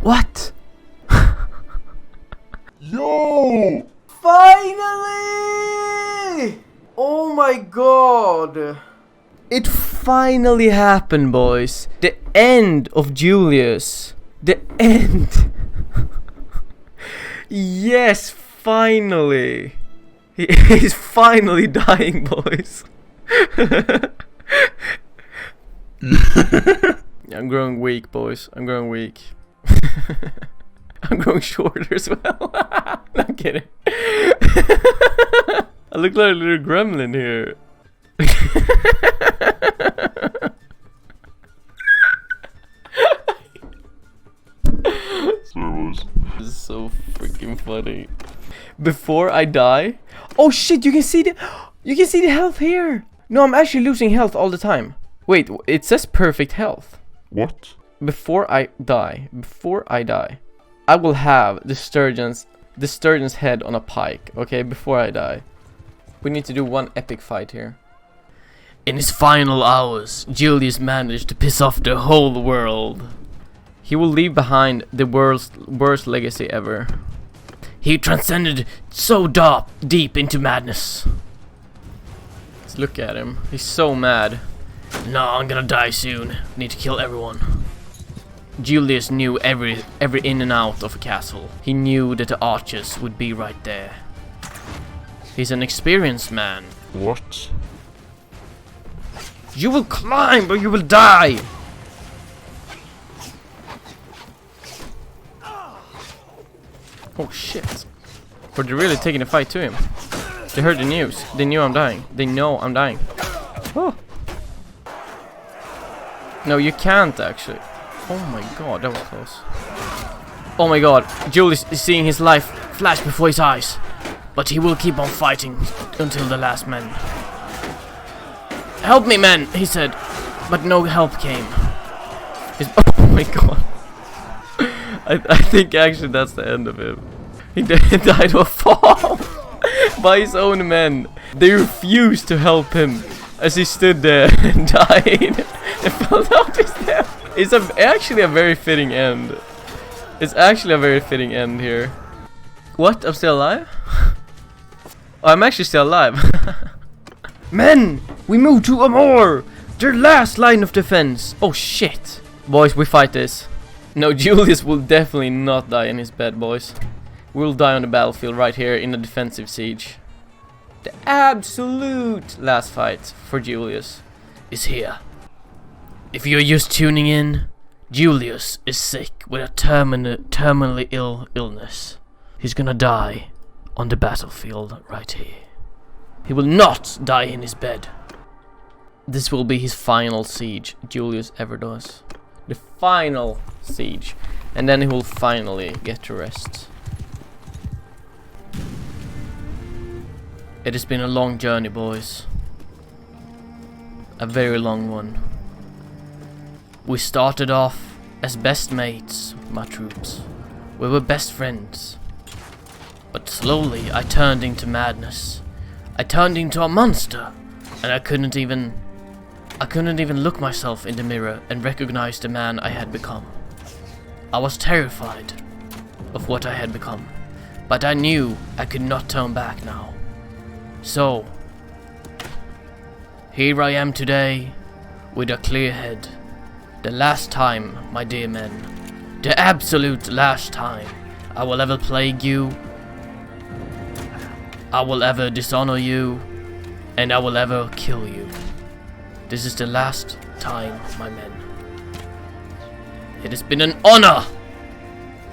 What? Yo! Finally! Oh my god! It finally happened, boys. The end of Julius. The end. Yes, finally. He's finally dying, boys. I'm growing weak, boys. I'm growing weak. I'm growing shorter as well. I'm kidding. I look like a little gremlin here. This is so freaking funny. Before I die. Oh shit! You can see the health here. No, I'm actually losing health all the time. Wait, it says perfect health. What? Before I die, I will have the sturgeon's head on a pike. Okay, before I die. We need to do one epic fight here. In his final hours, Julius managed to piss off the whole world. He will leave behind the worst legacy ever. He transcended so deep into madness. Let's look at him. He's so mad. No, I'm gonna die soon. Need to kill everyone. Julius knew every in and out of a castle. He knew that the archers would be right there. He's an experienced man. What? You will climb or you will die! Oh shit. Were they really taking a fight to him? They heard the news. They knew I'm dying. They know I'm dying. Oh. No, you can't actually. Oh my god, that was close. Oh my god, Julius is seeing his life flash before his eyes. But he will keep on fighting until the last man. Help me, man, he said. But no help came. Oh my god. I think actually that's the end of him. He died of a fall by his own men. They refused to help him as he stood there and died and fell out his death. It's actually a very fitting end. It's actually a very fitting end here. What? I'm still alive? Oh, I'm actually still alive. Men! We move to omor! Their last line of defense! Oh shit! Boys, we fight this. No, Julius will definitely not die in his bed, boys. We'll die on the battlefield right here in a defensive siege. The absolute last fight for Julius is here. If you're just tuning in, Julius is sick with a terminally illness. He's gonna die on the battlefield right here. He will not die in his bed. This will be his final siege Julius ever does. The final siege. And then he will finally get to rest. It has been a long journey, boys. A very long one. We started off as best mates, my troops. We were best friends. But slowly I turned into madness. I turned into a monster, and I couldn't even look myself in the mirror and recognize the man I had become. I was terrified of what I had become, but I knew I could not turn back now. So, here I am today, with a clear head. The last time, my dear men, the absolute last time I will ever plague you, I will ever dishonor you, and I will ever kill you. This is the last time, my men. It has been an honor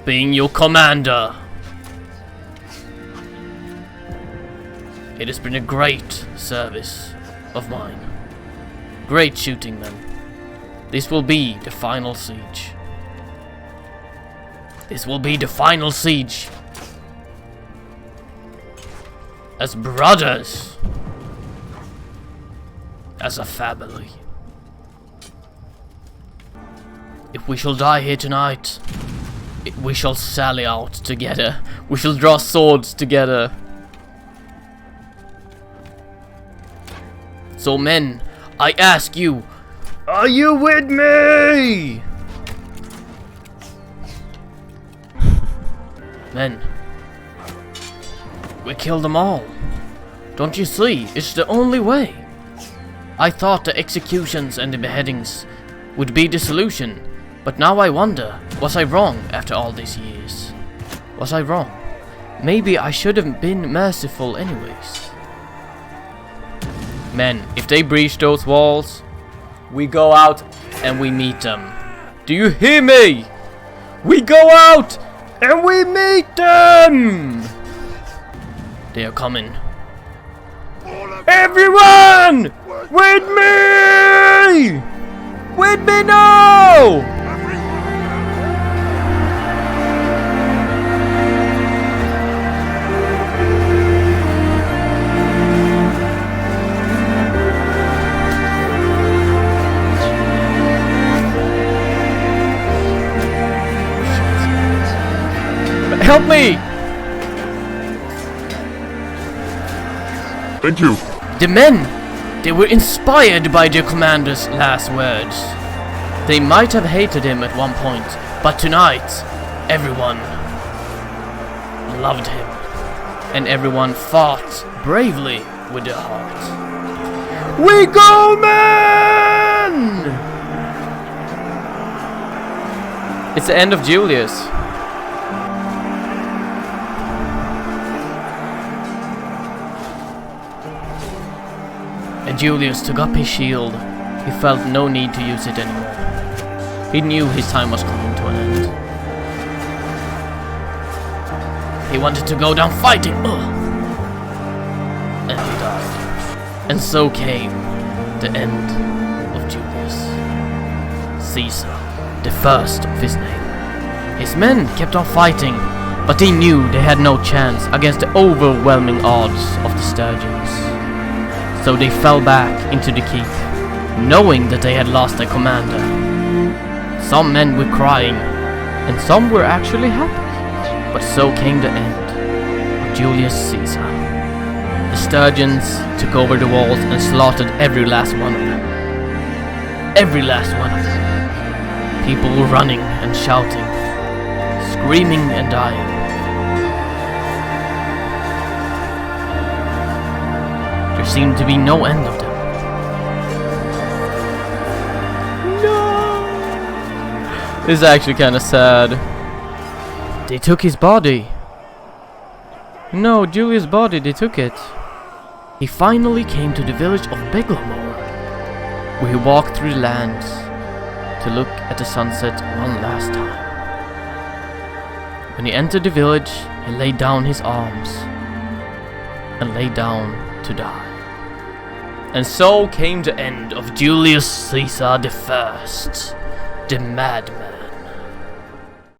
being your commander. It has been a great service of mine. Great shooting, men. This will be the final siege. This will be the final siege. As brothers. As a family. If we shall die here tonight, we shall sally out together. We shall draw swords together. So men, I ask you, are you with me? Men, we killed them all. Don't you see? It's the only way. I thought the executions and the beheadings would be the solution, but now I wonder, was I wrong after all these years? Was I wrong? Maybe I should have been merciful anyways. Men, if they breach those walls, we go out and we meet them. Do you hear me? We go out and we meet them! They are coming. Everyone! With me! With me now! Help me! Thank you. The men! They were inspired by their commander's last words. They might have hated him at one point, but tonight, everyone loved him. And everyone fought bravely with their heart. We go, men! It's the end of Julius. And Julius took up his shield. He felt no need to use it anymore. He knew his time was coming to an end. He wanted to go down fighting. And he died. And so came the end of Julius Caesar, the first of his name. His men kept on fighting, but they knew they had no chance against the overwhelming odds of the Sturgeons. So they fell back into the keep, knowing that they had lost their commander. Some men were crying, and some were actually happy. But so came the end of Julius Caesar. The Sturgeons took over the walls and slaughtered every last one of them. Every last one of them. People were running and shouting, screaming and dying. There seemed to be no end of them. No! This is actually kind of sad. They took his body. No, Julius' body, they took it. He finally came to the village of BANNERLORD, where he walked through the lands to look at the sunset one last time. When he entered the village, he laid down his arms and lay down to die. And so came the end of Julius Caesar the First, the madman.